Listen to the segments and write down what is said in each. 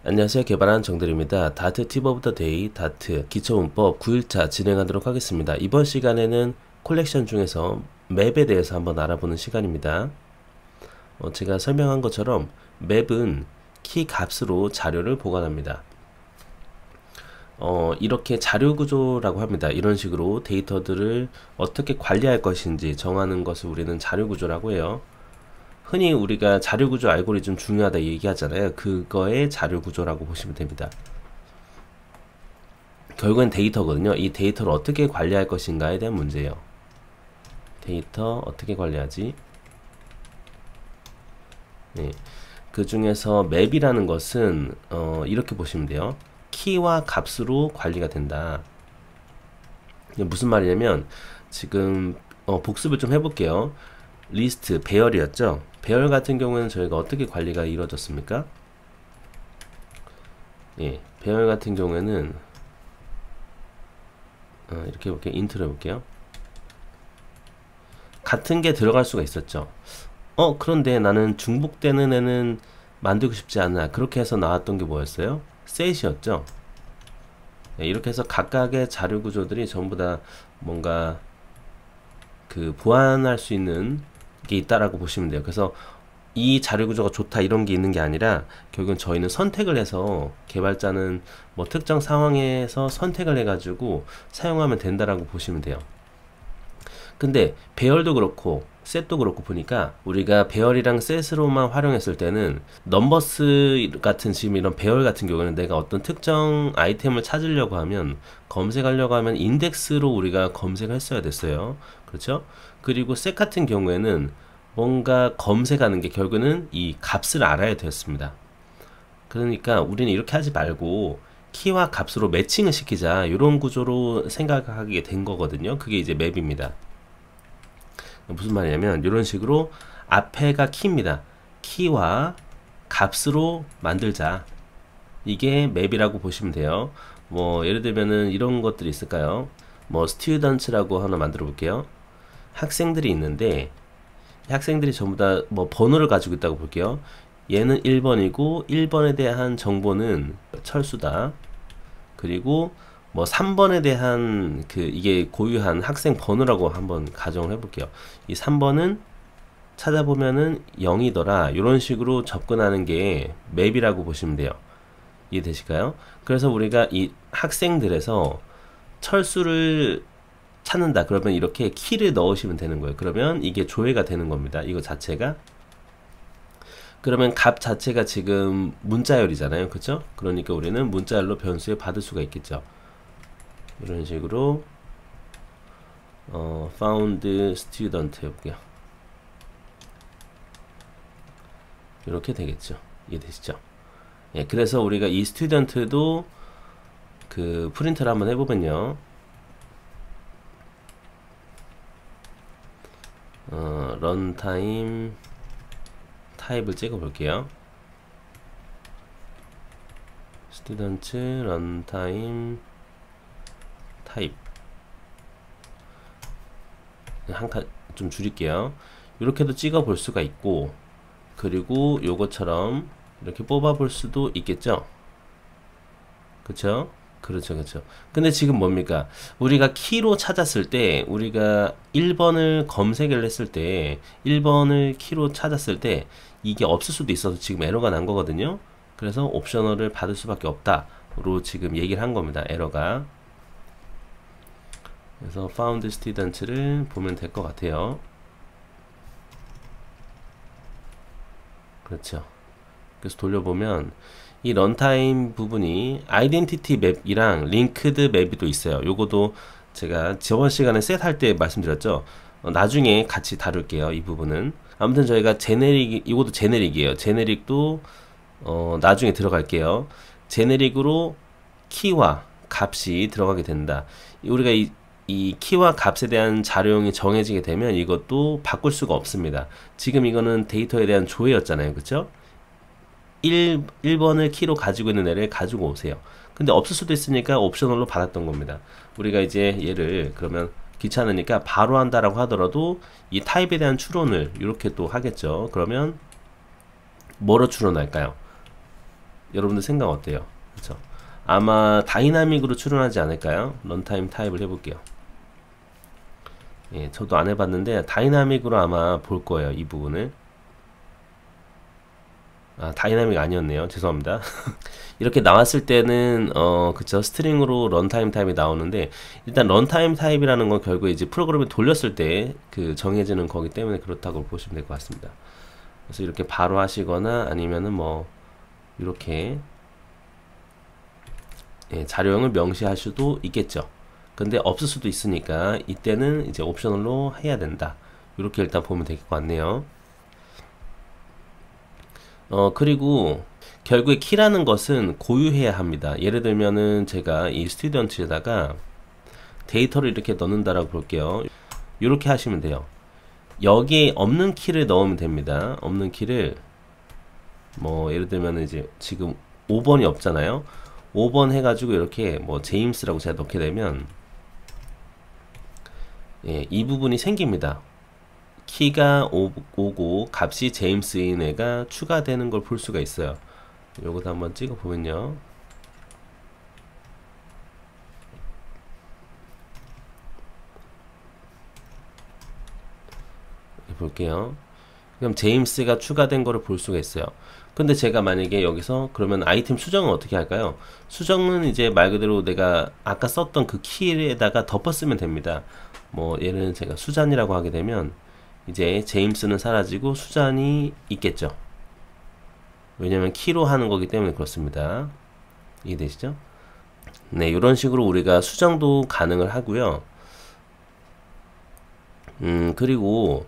안녕하세요. 개발하는 정들입니다. 다트 팁 오브 더 데이 다트 기초문법 9일차 진행하도록 하겠습니다. 이번 시간에는 콜렉션 중에서 맵에 대해서 한번 알아보는 시간입니다. 제가 설명한 것처럼 맵은 키 값으로 자료를 보관합니다. 이렇게 자료 구조라고 합니다. 이런 식으로 데이터들을 어떻게 관리할 것인지 정하는 것을 우리는 자료 구조라고 해요. 흔히 우리가 자료구조 알고리즘 중요하다 얘기하잖아요. 그거의 자료구조라고 보시면 됩니다. 결국엔 데이터거든요. 이 데이터를 어떻게 관리할 것인가에 대한 문제예요. 데이터 어떻게 관리하지? 네. 그 중에서 맵이라는 것은 이렇게 보시면 돼요. 키와 값으로 관리가 된다. 이게 무슨 말이냐면 지금 복습을 좀 해볼게요. 리스트 배열이었죠. 배열 같은 경우에는 저희가 어떻게 관리가 이루어졌습니까? 예, 배열 같은 경우에는 이렇게 해볼게요. 인트로 해볼게요. 같은 게 들어갈 수가 있었죠. 그런데 나는 중복되는 애는 만들고 싶지 않아. 그렇게 해서 나왔던 게 뭐였어요? 셋이었죠. 예, 이렇게 해서 각각의 자료 구조들이 전부 다 뭔가 보완할 수 있는 게 있다라고 보시면 돼요. 그래서 이 자료 구조가 좋다 이런 게 있는 게 아니라 결국은 저희는 선택을 해서 개발자는 뭐 특정 상황에서 선택을 해가지고 사용하면 된다라고 보시면 돼요. 근데 배열도 그렇고 셋도 그렇고 보니까 우리가 배열이랑 셋으로만 활용했을 때는 넘버스 같은 지금 이런 배열 같은 경우는 내가 어떤 특정 아이템을 찾으려고 하면 검색하려고 하면 인덱스로 우리가 검색을 했어야 됐어요. 그렇죠? 그리고 셋 같은 경우에는 뭔가 검색하는 게 결국은 이 값을 알아야 되었습니다. 그러니까 우리는 이렇게 하지 말고 키와 값으로 매칭을 시키자 이런 구조로 생각하게 된 거거든요. 그게 이제 맵입니다. 무슨 말이냐면 이런 식으로 앞에가 키입니다. 키와 값으로 만들자. 이게 맵이라고 보시면 돼요. 뭐 예를 들면은 이런 것들이 있을까요? 뭐 스튜던츠라고 하나 만들어 볼게요. 학생들이 있는데 학생들이 전부 다 뭐 번호를 가지고 있다고 볼게요. 얘는 1번이고 1번에 대한 정보는 철수다. 그리고 뭐 3번에 대한 이게 고유한 학생 번호라고 한번 가정을 해볼게요. 이 3번은 찾아보면은 0이더라. 이런 식으로 접근하는 게 맵이라고 보시면 돼요. 이해되실까요? 그래서 우리가 이 학생들에서 철수를 찾는다. 그러면 이렇게 키를 넣으시면 되는 거예요. 그러면 이게 조회가 되는 겁니다. 이거 자체가. 그러면 값 자체가 지금 문자열이잖아요. 그쵸? 그러니까 우리는 문자열로 변수에 받을 수가 있겠죠. 이런 식으로 found student 해볼게요. 이렇게 되겠죠. 이해되시죠? 예, 그래서 우리가 이 스튜던트도 프린트를 한번 해보면요. 런타임 타입을 찍어 볼게요. 스튜던트 런타임 타입 한 칸 좀 줄일게요. 이렇게도 찍어 볼 수가 있고, 그리고 요것처럼 이렇게 뽑아 볼 수도 있겠죠. 그쵸? 그렇죠, 그렇죠. 근데 지금 뭡니까? 우리가 키로 찾았을 때, 우리가 1번을 검색을 했을 때, 1번을 키로 찾았을 때, 이게 없을 수도 있어서 지금 에러가 난 거거든요. 그래서 옵셔널을 받을 수밖에 없다로 지금 얘기를 한 겁니다. 에러가. 그래서 found student를 보면 될 것 같아요. 그렇죠. 그래서 돌려보면 이 런타임 부분이 아이덴티티 맵이랑 링크드 맵이 또 있어요. 요거도 제가 저번 시간에 셋 할 때 말씀드렸죠. 나중에 같이 다룰게요. 이 부분은. 아무튼 저희가 제네릭, 이것도 제네릭이에요. 제네릭도 나중에 들어갈게요. 제네릭으로 키와 값이 들어가게 된다. 우리가 이 키와 값에 대한 자료형이 정해지게 되면 이것도 바꿀 수가 없습니다. 지금 이거는 데이터에 대한 조회였잖아요. 그쵸? 1번을 키로 가지고 있는 애를 가지고 오세요. 근데 없을 수도 있으니까 옵셔널로 받았던 겁니다. 우리가 이제 얘를 그러면 귀찮으니까 바로 한다라고 하더라도 이 타입에 대한 추론을 이렇게 또 하겠죠. 그러면 뭐로 추론할까요? 여러분들 생각 어때요? 그쵸? 아마 다이나믹으로 출연하지 않을까요? 런타임 타입을 해볼게요. 예, 저도 안 해봤는데 다이나믹으로 아마 볼 거예요. 이 부분을. 아, 다이나믹 아니었네요. 죄송합니다. 이렇게 나왔을 때는 그쵸, 스트링으로 런타임 타입이 나오는데, 일단 런타임 타입이라는 건 결국에 이제 프로그램을 돌렸을 때 그 정해지는 거기 때문에 그렇다고 보시면 될 것 같습니다. 그래서 이렇게 바로 하시거나 아니면은 뭐 이렇게 예, 자료형을 명시할 수도 있겠죠. 근데 없을 수도 있으니까 이때는 이제 옵셔널로 해야 된다. 이렇게 일단 보면 될 것 같네요. 그리고 결국에 키라는 것은 고유해야 합니다. 예를 들면은 제가 이 스튜던트에다가 데이터를 이렇게 넣는다라고 볼게요. 이렇게 하시면 돼요. 여기에 없는 키를 넣으면 됩니다. 없는 키를 뭐 예를 들면 이제 지금 5번이 없잖아요. 5번 해가지고 이렇게 뭐 제임스라고 제가 넣게 되면 예, 이 부분이 생깁니다. 키가 오고 값이 제임스인 애가 추가되는 걸 볼 수가 있어요. 요것도 한번 찍어 보면요. 볼게요. 그럼 제임스가 추가된 거를 볼 수가 있어요. 근데 제가 만약에 여기서 그러면 아이템 수정은 어떻게 할까요? 수정은 이제 말 그대로 내가 아까 썼던 그 키에다가 덮어 쓰면 됩니다. 뭐 얘는 제가 수잔이라고 하게 되면 이제 제임스는 사라지고 수잔이 있겠죠. 왜냐면 키로 하는 거기 때문에 그렇습니다. 이해되시죠? 네, 이런 식으로 우리가 수정도 가능을 하고요. 그리고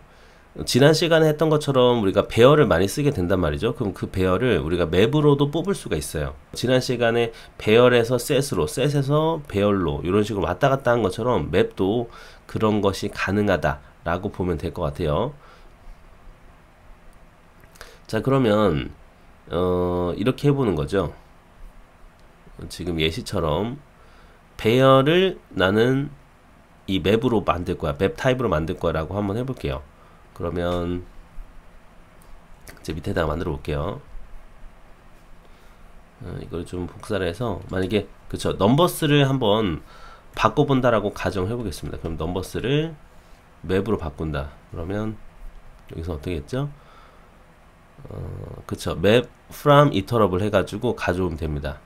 지난 시간에 했던 것처럼 우리가 배열을 많이 쓰게 된단 말이죠. 그럼 그 배열을 우리가 맵으로도 뽑을 수가 있어요. 지난 시간에 배열에서 셋으로, 셋에서 배열로 이런 식으로 왔다 갔다 한 것처럼 맵도 그런 것이 가능하다라고 보면 될 것 같아요. 자, 그러면 이렇게 해보는 거죠. 지금 예시처럼 배열을 나는 이 맵으로 만들 거야. 맵 타입으로 만들 거라고 한번 해볼게요. 그러면 이제 밑에다가 만들어 볼게요. 이걸 좀 복사를 해서 만약에 그쵸 넘버스를 한번 바꿔본다라고 가정해 보겠습니다. 그럼 넘버스를 맵으로 바꾼다. 그러면 여기서 어떻게 했죠? 그쵸 맵 from iterable 해가지고 가져오면 됩니다.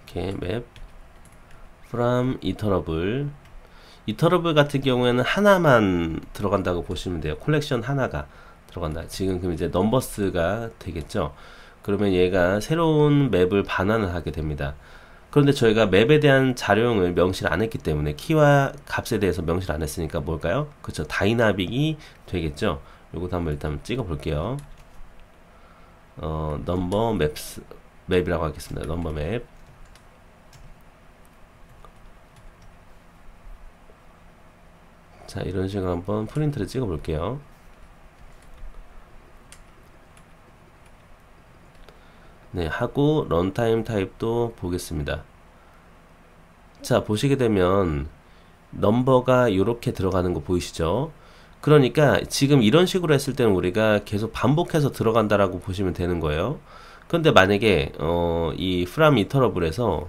이렇게 맵 from iterable 이터러블 같은 경우에는 하나만 들어간다고 보시면 돼요. 콜렉션 하나가 들어간다. 지금 그럼 이제 넘버스가 되겠죠. 그러면 얘가 새로운 맵을 반환을 하게 됩니다. 그런데 저희가 맵에 대한 자료형을 명시를 안 했기 때문에 키와 값에 대해서 명시를 안 했으니까 뭘까요? 그쵸 다이나믹이 되겠죠. 요것도 한번 일단 찍어 볼게요. 넘버 맵이라고 하겠습니다. 넘버 맵. 자, 이런 식으로 한번 프린트를 찍어 볼게요. 네, 하고 런타임 타입도 보겠습니다. 자, 보시게 되면 넘버가 이렇게 들어가는 거 보이시죠? 그러니까 지금 이런 식으로 했을 때는 우리가 계속 반복해서 들어간다라고 보시면 되는 거예요. 그런데 만약에 이 from iterable에서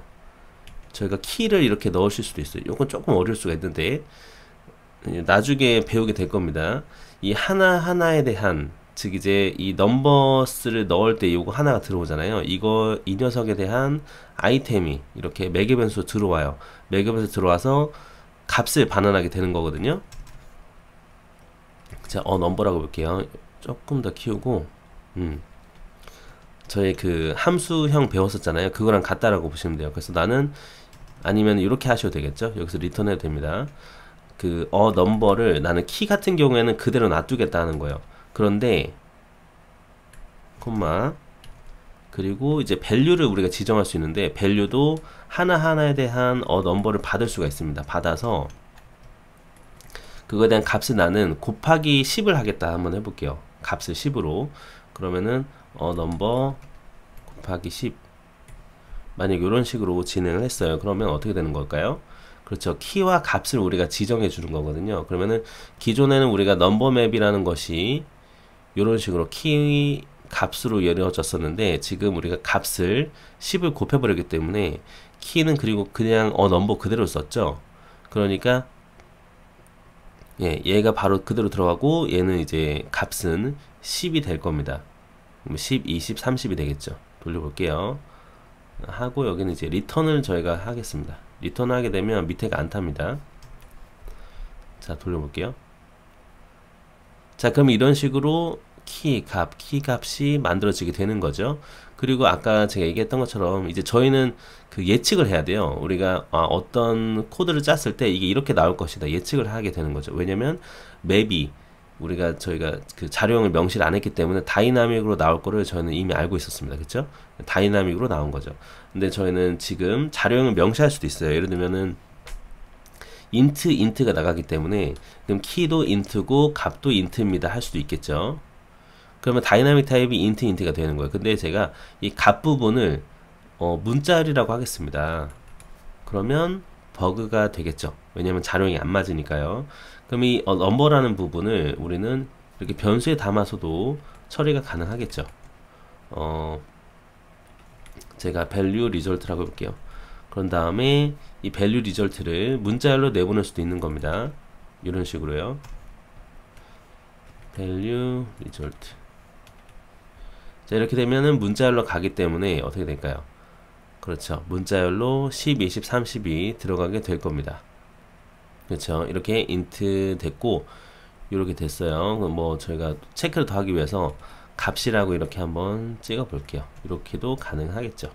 저희가 키를 이렇게 넣으실 수도 있어요. 이건 조금 어려울 수가 있는데 나중에 배우게 될 겁니다. 이 하나하나에 대한 즉 이제 이 넘버스를 넣을 때 요거 하나가 들어오잖아요. 이 녀석에 대한 아이템이 이렇게 매개 변수로 들어와요. 매개 변수 들어와서 값을 반환하게 되는 거거든요. 자, 넘버라고 볼게요. 조금 더 키우고 저희 그 함수형 배웠었잖아요. 그거랑 같다라고 보시면 돼요. 그래서 나는 아니면 이렇게 하셔도 되겠죠. 여기서 리턴 해도 됩니다. 그 넘버를 나는 키 같은 경우에는 그대로 놔두겠다는 거예요. 그런데 콤마 그리고 이제 밸류를 우리가 지정할 수 있는데 밸류도 하나하나에 대한 넘버를 받을 수가 있습니다. 받아서 그거에 대한 값을 나는 곱하기 10을 하겠다 한번 해볼게요. 값을 10으로 그러면은 넘버 곱하기 10 만약 이런 식으로 진행을 했어요. 그러면 어떻게 되는 걸까요? 그렇죠. 키와 값을 우리가 지정해 주는 거거든요. 그러면은 기존에는 우리가 넘버 맵이라는 것이 이런 식으로 키 값으로 이루어졌었는데 지금 우리가 값을 10을 곱해버렸기 때문에 키는 그리고 그냥 넘버 그대로 썼죠. 그러니까 예, 얘가 바로 그대로 들어가고 얘는 이제 값은 10이 될 겁니다. 10, 20, 30이 되겠죠. 돌려볼게요. 하고 여기는 이제 리턴을 저희가 하겠습니다. 리턴 하게 되면 밑에가 안 탑니다. 자, 돌려볼게요. 자, 그럼 이런 식으로 키 값이 만들어지게 되는 거죠. 그리고 아까 제가 얘기했던 것처럼 이제 저희는 그 예측을 해야 돼요. 우리가 어떤 코드를 짰을 때 이게 이렇게 나올 것이다 예측을 하게 되는 거죠. 왜냐면 맵이 저희가 그 자료형을 명시를 안 했기 때문에 다이나믹으로 나올 거를 저희는 이미 알고 있었습니다. 그쵸? 다이나믹으로 나온 거죠. 근데 저희는 지금 자료형을 명시할 수도 있어요. 예를 들면은 int가 나가기 때문에 그럼 키도 int고 값도 int입니다 할 수도 있겠죠. 그러면 다이나믹 타입이 int가 되는 거예요. 근데 제가 이 값 부분을 문자열이라고 하겠습니다. 그러면 버그가 되겠죠. 왜냐면 자료형이 안 맞으니까요. 그럼 이 넘버라는 부분을 우리는 이렇게 변수에 담아서도 처리가 가능하겠죠. 제가 value result라고 해볼게요. 그런 다음에 이 value result를 문자열로 내보낼 수도 있는 겁니다. 이런 식으로요. value result. 자, 이렇게 되면은 문자열로 가기 때문에 어떻게 될까요? 그렇죠. 문자열로 10, 20, 30이 들어가게 될 겁니다. 그렇죠. 이렇게 int 됐고 이렇게 됐어요. 뭐 저희가 체크를 더 하기 위해서 값이라고 이렇게 한번 찍어 볼게요. 이렇게도 가능하겠죠.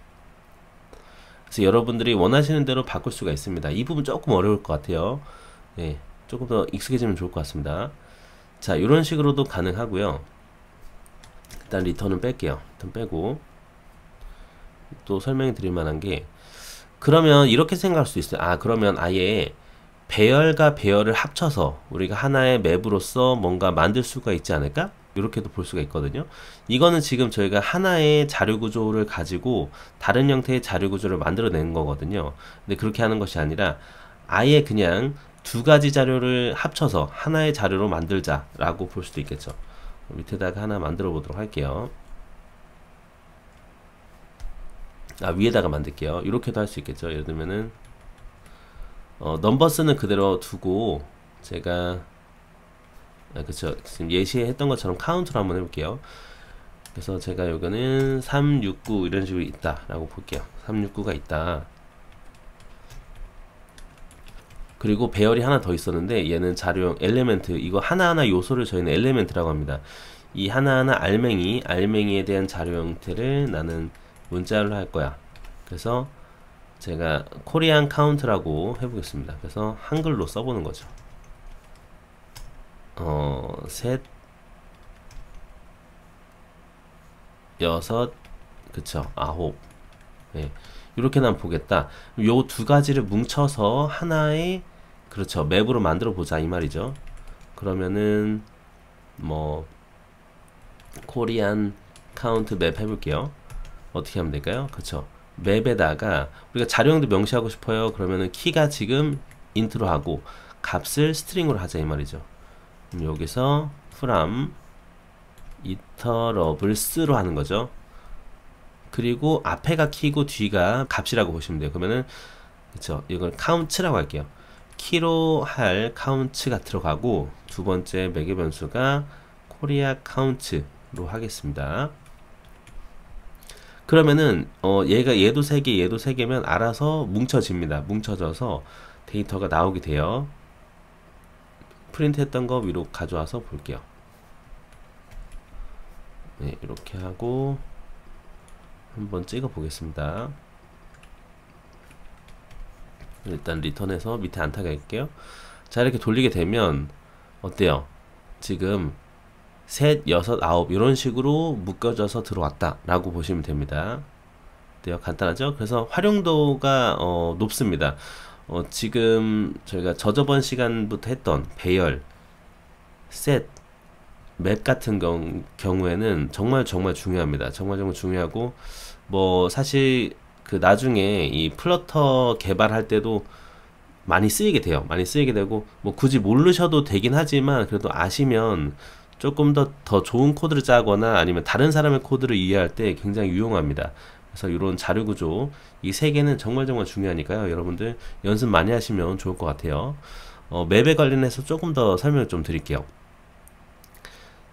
그래서 여러분들이 원하시는 대로 바꿀 수가 있습니다. 이 부분 조금 어려울 것 같아요. 네, 조금 더 익숙해지면 좋을 것 같습니다. 자, 이런 식으로도 가능하고요. 일단 리턴은 뺄게요. 리턴 빼고 또 설명해 드릴 만한 게 그러면 이렇게 생각할 수 있어요. 그러면 아예 배열과 배열을 합쳐서 우리가 하나의 맵으로서 뭔가 만들 수가 있지 않을까? 이렇게도 볼 수가 있거든요. 이거는 지금 저희가 하나의 자료 구조를 가지고 다른 형태의 자료 구조를 만들어낸 거거든요. 근데 그렇게 하는 것이 아니라 아예 그냥 두 가지 자료를 합쳐서 하나의 자료로 만들자라고 볼 수도 있겠죠. 밑에다가 하나 만들어 보도록 할게요. 위에다가 만들게요. 이렇게도 할 수 있겠죠. 예를 들면은 넘버스는 그대로 두고 제가 그쵸, 지금 예시했던 것처럼 카운트를 한번 해볼게요. 그래서 제가 여기는 369 이런 식으로 있다 라고 볼게요. 369가 있다. 그리고 배열이 하나 더 있었는데 얘는 자료형 엘리멘트, 이거 하나하나 요소를 저희는 엘리멘트라고 합니다. 이 하나하나 알맹이에 대한 자료 형태를 나는 문자열로 할 거야. 그래서 제가 코리안 카운트라고 해보겠습니다. 그래서 한글로 써보는 거죠. 셋, 여섯, 그쵸, 아홉. 네. 이렇게 난 보겠다. 요 두 가지를 뭉쳐서 하나의, 그렇죠, 맵으로 만들어 보자 이 말이죠. 그러면은 뭐 코리안 카운트 맵 해볼게요. 어떻게 하면 될까요? 그쵸, 맵에다가 우리가 자료형도 명시하고 싶어요. 그러면은 키가 지금 인트로 하고 값을 스트링으로 하자 이 말이죠. 그럼 여기서 from iterables로 하는 거죠. 그리고 앞에가 키고 뒤가 값이라고 보시면 돼요. 그러면은 그쵸, 이걸 count라고 할게요. 키로 할 count가 들어가고 두 번째 매개 변수가 코리아 count로 하겠습니다. 그러면은 얘도 3개 얘도 3개면 알아서 뭉쳐집니다. 뭉쳐져서 데이터가 나오게 돼요. 프린트 했던 거 위로 가져와서 볼게요. 네, 이렇게 하고 한번 찍어 보겠습니다. 일단 리턴해서 밑에 안 타게 할게요. 자, 이렇게 돌리게 되면 어때요? 지금 셋, 여섯, 아홉 이런 식으로 묶여져서 들어왔다 라고 보시면 됩니다. 어때요? 간단하죠? 그래서 활용도가 높습니다. 지금 저희가 저저번 시간부터 했던 배열, 셋, 맵 같은 경우에는 정말 중요합니다. 정말 중요하고 뭐 사실 그 나중에 이 플러터 개발할 때도 많이 쓰이게 돼요. 많이 쓰이게 되고 뭐 굳이 모르셔도 되긴 하지만 그래도 아시면 조금 더 좋은 코드를 짜거나 아니면 다른 사람의 코드를 이해할 때 굉장히 유용합니다. 그래서 이런 자료 구조 이 세 개는 정말 중요하니까요. 여러분들 연습 많이 하시면 좋을 것 같아요. 맵에 관련해서 조금 더 설명을 좀 드릴게요.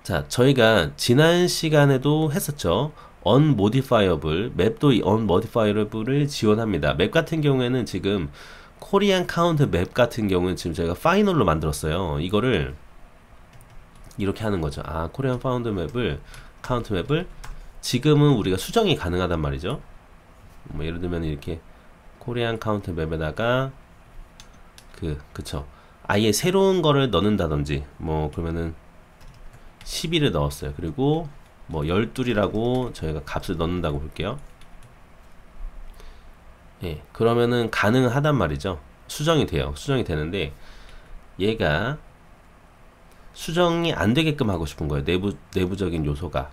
자, 저희가 지난 시간에도 했었죠. unmodifiable 맵도 이 unmodifiable을 지원합니다. 맵 같은 경우에는 지금 코리안 카운트 맵 같은 경우는 지금 저희가 파이널로 만들었어요. 이거를 이렇게 하는 거죠. 아, 코리안 파운드 맵을 카운트 맵을 지금은 우리가 수정이 가능하단 말이죠. 뭐 예를 들면 이렇게 코리안 카운트 맵에다가 그쵸, 아예 새로운 거를 넣는다든지 뭐 그러면은 11을 넣었어요. 그리고 뭐 12이라고 저희가 값을 넣는다고 볼게요. 예, 그러면은 가능하단 말이죠. 수정이 돼요. 수정이 되는데 얘가 수정이 안 되게끔 하고 싶은 거예요. 내부적인 요소가.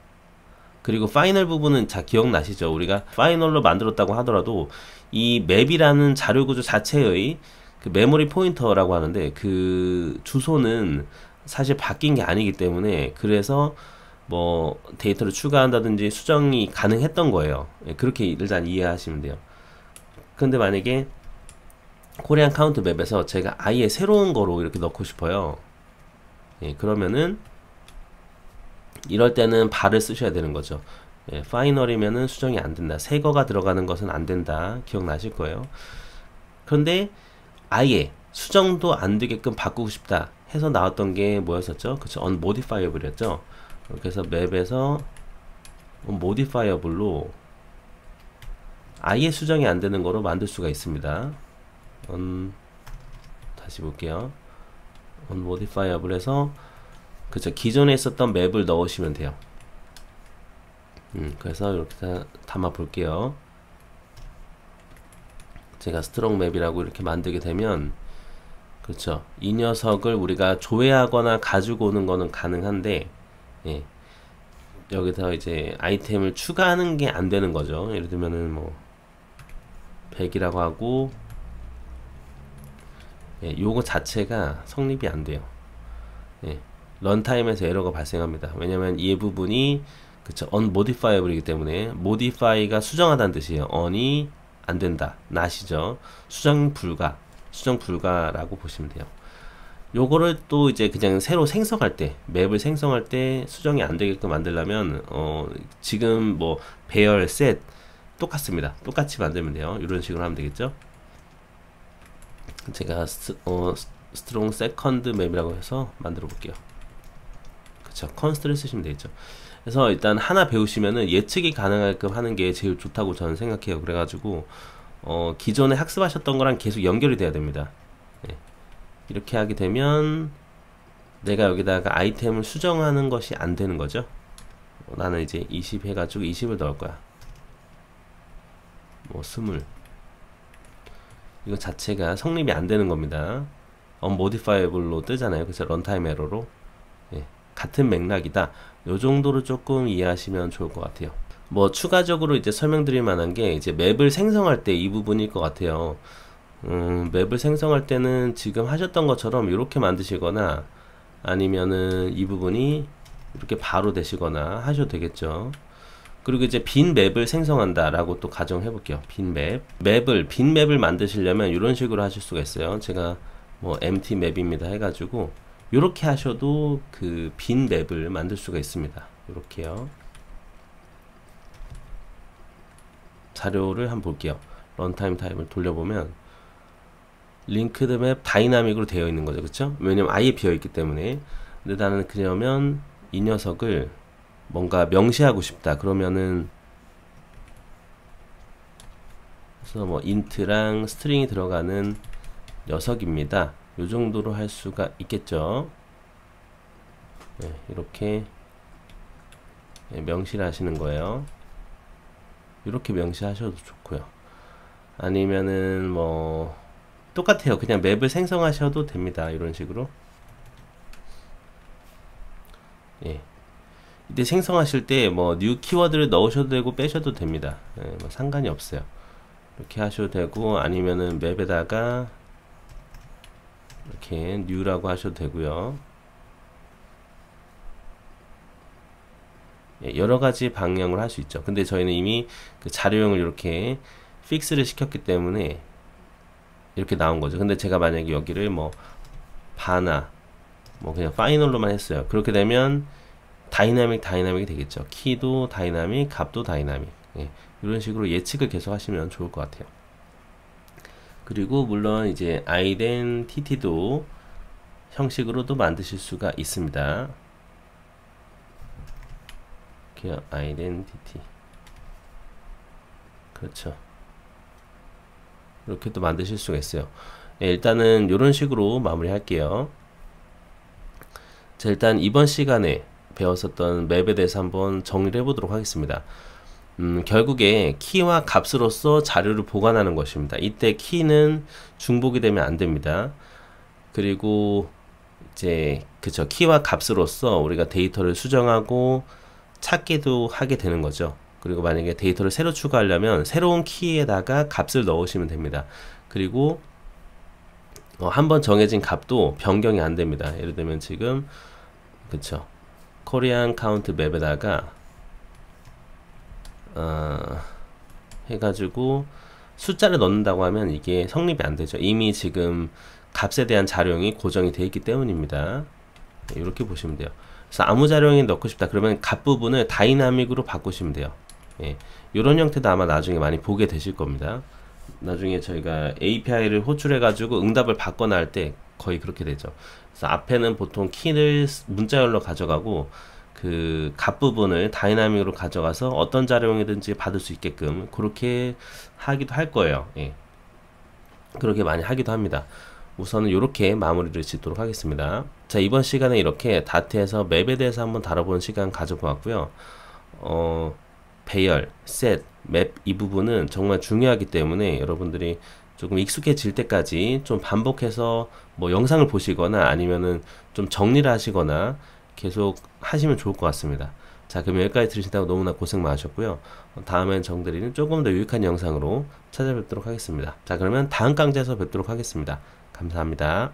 그리고 파이널 부분은 자, 기억나시죠? 우리가 파이널로 만들었다고 하더라도 이 맵이라는 자료 구조 자체의 그 메모리 포인터라고 하는데 그 주소는 사실 바뀐 게 아니기 때문에 그래서 뭐 데이터를 추가한다든지 수정이 가능했던 거예요. 예, 그렇게 일단 이해하시면 돼요. 근데 만약에 코리안 카운트 맵에서 제가 아예 새로운 거로 이렇게 넣고 싶어요. 예, 그러면은 이럴 때는 발을 쓰셔야 되는 거죠. 예, 파이널이면은 수정이 안 된다. 새 거가 들어가는 것은 안 된다. 기억나실 거예요. 그런데 아예 수정도 안 되게끔 바꾸고 싶다 해서 나왔던 게 뭐였었죠? 그쵸, unmodifiable이었죠. 그래서 맵에서 unmodifiable로 아예 수정이 안 되는 거로 만들 수가 있습니다. 다시 볼게요. unmodifiable에서 그쵸, 기존에 있었던 맵을 넣으시면 돼요. 그래서 이렇게 담아 볼게요. 제가 스트롱 맵이라고 이렇게 만들게 되면 그렇죠, 이 녀석을 우리가 조회하거나 가지고 오는 거는 가능한데 예, 여기서 이제 아이템을 추가하는 게 안 되는 거죠. 예를 들면은 뭐 100이라고 하고 예, 요거 자체가 성립이 안 돼요. 예, 런타임에서 에러가 발생합니다. 왜냐면 이 부분이 그쵸, unmodifiable이기 때문에 modify가 수정하다는 뜻이에요. on이 안 된다, not이죠. 수정 불가라고 보시면 돼요. 요거를 또 이제 그냥 새로 생성할 때, 맵을 생성할 때 수정이 안 되게끔 만들려면 지금 뭐 배열, set 똑같습니다. 똑같이 만들면 돼요. 이런 식으로 하면 되겠죠. 제가 스트롱 세컨드 맵이라고 해서 만들어 볼게요. 그쵸, 컨스트를 쓰시면 되겠죠. 그래서 일단 하나 배우시면은 예측이 가능하게끔 하는 게 제일 좋다고 저는 생각해요. 그래가지고 기존에 학습하셨던 거랑 계속 연결이 돼야 됩니다. 네. 이렇게 하게 되면 내가 여기다가 아이템을 수정하는 것이 안 되는 거죠. 나는 이제 20 해가지고 20을 넣을 거야. 뭐 20. 이거 자체가 성립이 안 되는 겁니다. unmodifiable로 뜨잖아요. 그래서 런타임 에러로. 예, 같은 맥락이다. 요 정도로 조금 이해하시면 좋을 것 같아요. 뭐 추가적으로 이제 설명드릴 만한 게 이제 맵을 생성할 때 이 부분일 것 같아요. 맵을 생성할 때는 지금 하셨던 것처럼 이렇게 만드시거나 아니면은 이 부분이 이렇게 바로 되시거나 하셔도 되겠죠. 그리고 이제 빈 맵을 생성한다 라고 또 가정해 볼게요. 빈 맵을 만드시려면 이런 식으로 하실 수가 있어요. 제가 뭐 empty 맵입니다 해가지고 요렇게 하셔도 그 빈 맵을 만들 수가 있습니다. 요렇게요. 자료를 한번 볼게요. 런타임 타입을 돌려보면 링크드 맵 다이나믹으로 되어 있는 거죠. 그쵸? 왜냐면 아예 비어 있기 때문에. 근데 나는 그러면 이 녀석을 뭔가 명시하고 싶다. 그러면은 그래서 뭐 int랑 스트링이 들어가는 녀석입니다. 요 정도로 할 수가 있겠죠. 네, 이렇게 명시를 하시는 거예요. 이렇게 명시하셔도 좋고요. 아니면은 뭐 똑같아요. 그냥 맵을 생성하셔도 됩니다. 이런 식으로. 예. 이때 생성하실 때 뭐 new 키워드를 넣으셔도 되고 빼셔도 됩니다. 예, 뭐 상관이 없어요. 이렇게 하셔도 되고 아니면은 맵에다가 이렇게 new라고 하셔도 되고요. 예, 여러 가지 방향으로 할 수 있죠. 근데 저희는 이미 그 자료형을 이렇게 픽스를 시켰기 때문에 이렇게 나온 거죠. 근데 제가 만약에 여기를 뭐 바나 뭐 그냥 파이널로만 했어요. 그렇게 되면 다이나믹이 되겠죠. 키도 다이나믹, 값도 다이나믹. 예, 이런 식으로 예측을 계속 하시면 좋을 것 같아요. 그리고 물론 이제 아이덴티티도 형식으로도 만드실 수가 있습니다. 이렇게 아이덴티티, 그렇죠. 이렇게 또 만드실 수가 있어요. 예, 일단은 이런 식으로 마무리 할게요. 자, 일단 이번 시간에 배웠었던 맵에 대해서 한번 정리를 해보도록 하겠습니다. 결국에 키와 값으로서 자료를 보관하는 것입니다. 이때 키는 중복이 되면 안 됩니다. 그리고 이제 그쵸, 키와 값으로서 우리가 데이터를 수정하고 찾기도 하게 되는 거죠. 그리고 만약에 데이터를 새로 추가하려면 새로운 키에다가 값을 넣으시면 됩니다. 그리고 한번 정해진 값도 변경이 안 됩니다. 예를 들면 지금 그쵸, 코리안 카운트 맵에다가 해가지고 숫자를 넣는다고 하면 이게 성립이 안 되죠. 이미 지금 값에 대한 자료형이 고정이 되어 있기 때문입니다. 이렇게 보시면 돼요. 그래서 아무 자료형이 넣고 싶다 그러면 값 부분을 다이나믹으로 바꾸시면 돼요. 예, 이런 형태도 아마 나중에 많이 보게 되실 겁니다. 나중에 저희가 API를 호출해 가지고 응답을 받거나 할 때 거의 그렇게 되죠. 그래서 앞에는 보통 키를 문자열로 가져가고 그 값 부분을 다이나믹으로 가져가서 어떤 자료형이든지 받을 수 있게끔 그렇게 하기도 할 거예요. 예, 그렇게 많이 하기도 합니다. 우선은 이렇게 마무리를 짓도록 하겠습니다. 자, 이번 시간에 이렇게 다트에서 맵에 대해서 한번 다뤄보는 시간 가져보았고요. 배열, 셋, 맵 이 부분은 정말 중요하기 때문에 여러분들이 조금 익숙해질 때까지 좀 반복해서 뭐 영상을 보시거나 아니면은 좀 정리를 하시거나 계속 하시면 좋을 것 같습니다. 자, 그럼 여기까지 들으신다고 너무나 고생 많으셨고요. 다음엔 정대리는 조금 더 유익한 영상으로 찾아뵙도록 하겠습니다. 자, 그러면 다음 강좌에서 뵙도록 하겠습니다. 감사합니다.